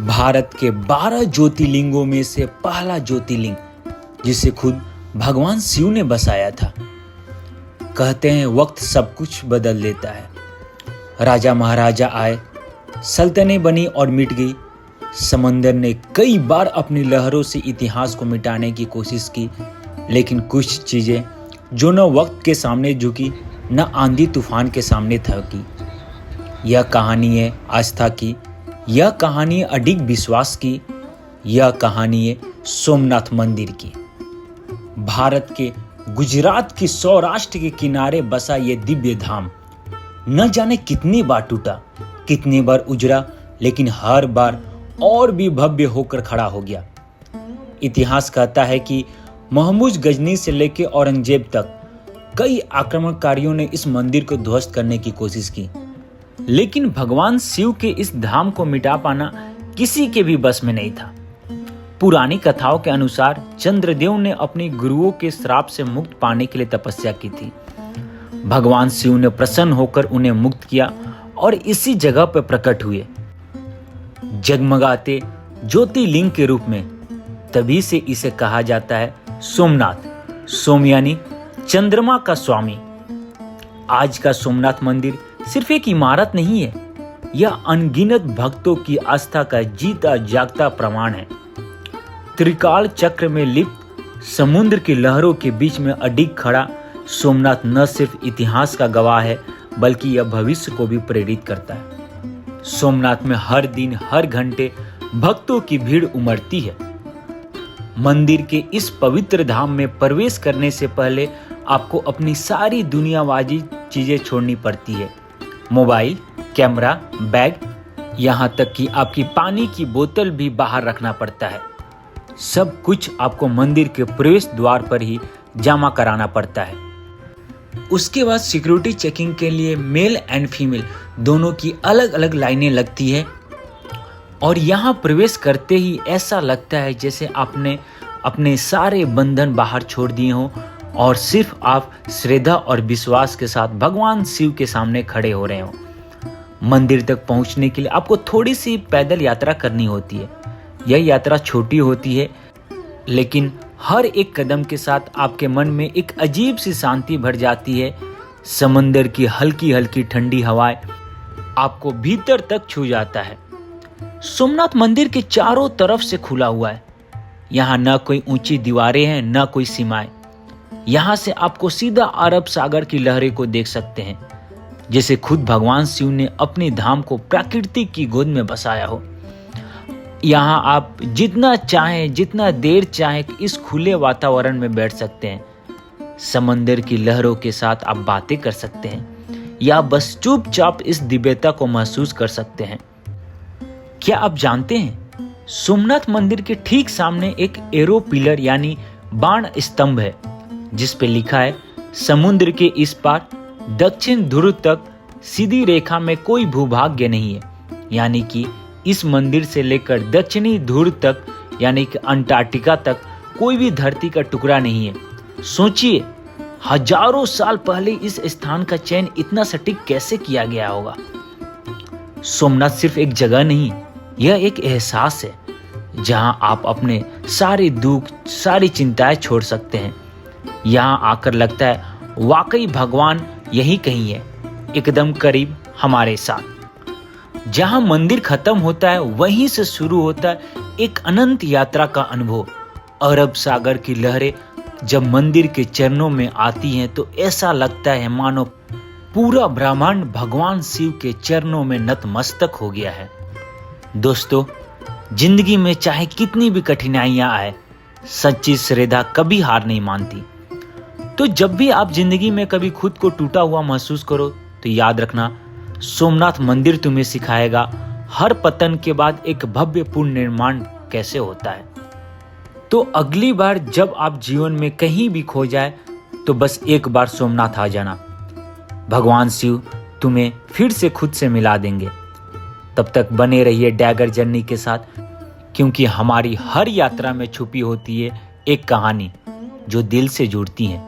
भारत के 12 ज्योतिर्लिंगों में से पहला ज्योतिर्लिंग जिसे खुद भगवान शिव ने बसाया था। कहते हैं वक्त सब कुछ बदल देता है। राजा महाराजा आए, सल्तनतें बनी और मिट गई। समंदर ने कई बार अपनी लहरों से इतिहास को मिटाने की कोशिश की, लेकिन कुछ चीजें जो न वक्त के सामने झुकी न आंधी तूफान के सामने थकी। यह कहानी है आस्था की, यह कहानी है अडिग विश्वास की, यह कहानी है सोमनाथ मंदिर की। भारत के गुजरात की सौराष्ट्र के किनारे बसा ये दिव्य धाम न जाने कितनी बार टूटा, कितनी बार उजड़ा, लेकिन हर बार और भी भव्य होकर खड़ा हो गया। इतिहास कहता है कि महमूद गजनी से लेकर औरंगजेब तक कई आक्रमणकारियों ने इस मंदिर को ध्वस्त करने की कोशिश की, लेकिन भगवान शिव के इस धाम को मिटा पाना किसी के भी बस में नहीं था। पुरानी कथाओं के अनुसार चंद्रदेव ने अपने गुरुओं के श्राप से मुक्त पाने के लिए तपस्या की थी। भगवान शिव ने प्रसन्न होकर उन्हें मुक्त किया और इसी जगह पर प्रकट हुए जगमगाते ज्योतिर्लिंग के रूप में। तभी से इसे कहा जाता है सोमनाथ। सोम यानी चंद्रमा का स्वामी। आज का सोमनाथ मंदिर सिर्फ एक इमारत नहीं है, यह अनगिनत भक्तों की आस्था का जीता जागता प्रमाण है। त्रिकाल चक्र में लिप्त समुद्र की लहरों के बीच में अडिग खड़ा सोमनाथ न सिर्फ इतिहास का गवाह है, बल्कि यह भविष्य को भी प्रेरित करता है। सोमनाथ में हर दिन हर घंटे भक्तों की भीड़ उमड़ती है। मंदिर के इस पवित्र धाम में प्रवेश करने से पहले आपको अपनी सारी दुनियावादी चीजें छोड़नी पड़ती है। मोबाइल, कैमरा, बैग, यहाँ तक कि आपकी पानी की बोतल भी बाहर रखना पड़ता है। सब कुछ आपको मंदिर के प्रवेश द्वार पर ही जमा कराना पड़ता है। उसके बाद सिक्योरिटी चेकिंग के लिए मेल एंड फीमेल दोनों की अलग अलग लाइनें लगती है और यहाँ प्रवेश करते ही ऐसा लगता है जैसे आपने अपने सारे बंधन बाहर छोड़ दिए हों और सिर्फ आप श्रद्धा और विश्वास के साथ भगवान शिव के सामने खड़े हो रहे हो। मंदिर तक पहुंचने के लिए आपको थोड़ी सी पैदल यात्रा करनी होती है। यह यात्रा छोटी होती है, लेकिन हर एक कदम के साथ आपके मन में एक अजीब सी शांति भर जाती है। समंदर की हल्की हल्की ठंडी हवाएं आपको भीतर तक छू जाता है। सोमनाथ मंदिर के चारों तरफ से खुला हुआ है। यहाँ न कोई ऊंची दीवारें हैं, न कोई सीमाएं। यहाँ से आपको सीधा अरब सागर की लहरें को देख सकते हैं, जैसे खुद भगवान शिव ने अपने धाम को प्रकृति की गोद में बसाया हो। यहाँ आप जितना चाहें, जितना देर चाहें इस खुले वातावरण में बैठ सकते हैं। समंदर की लहरों के साथ आप बातें कर सकते हैं या बस चुपचाप इस दिव्यता को महसूस कर सकते हैं। क्या आप जानते हैं सोमनाथ मंदिर के ठीक सामने एक एरो पिलर यानी बाण स्तंभ है, जिस पे लिखा है समुद्र के इस पार दक्षिण ध्रुव तक सीधी रेखा में कोई भूभाग्य नहीं है। यानी कि इस मंदिर से लेकर दक्षिणी ध्रुव तक यानी कि अंटार्कटिका तक कोई भी धरती का टुकड़ा नहीं है। सोचिए, हजारों साल पहले इस स्थान का चयन इतना सटीक कैसे किया गया होगा। सोमनाथ सिर्फ एक जगह नहीं, यह एक एहसास है जहां आप अपने सारे दुख, सारी चिंताएं छोड़ सकते हैं। यहां आकर लगता है वाकई भगवान यही कहीं है, एकदम करीब हमारे साथ। जहां मंदिर खत्म होता है वहीं से शुरू होता है एक अनंत यात्रा का अनुभव। अरब सागर की लहरें जब मंदिर के चरणों में आती हैं तो ऐसा लगता है मानो पूरा ब्रह्मांड भगवान शिव के चरणों में नतमस्तक हो गया है। दोस्तों, जिंदगी में चाहे कितनी भी कठिनाइयां आए, सच्ची श्रद्धा कभी हार नहीं मानती। तो जब भी आप जिंदगी में कभी खुद को टूटा हुआ महसूस करो तो याद रखना, सोमनाथ मंदिर तुम्हें सिखाएगा हर पतन के बाद एक भव्य पुनर्निर्माण कैसे होता है। तो अगली बार जब आप जीवन में कहीं भी खो जाए तो बस एक बार सोमनाथ आ जाना। भगवान शिव तुम्हें फिर से खुद से मिला देंगे। तब तक बने रहिए डैगर जर्नी के साथ, क्योंकि हमारी हर यात्रा में छुपी होती है एक कहानी जो दिल से जुड़ती है।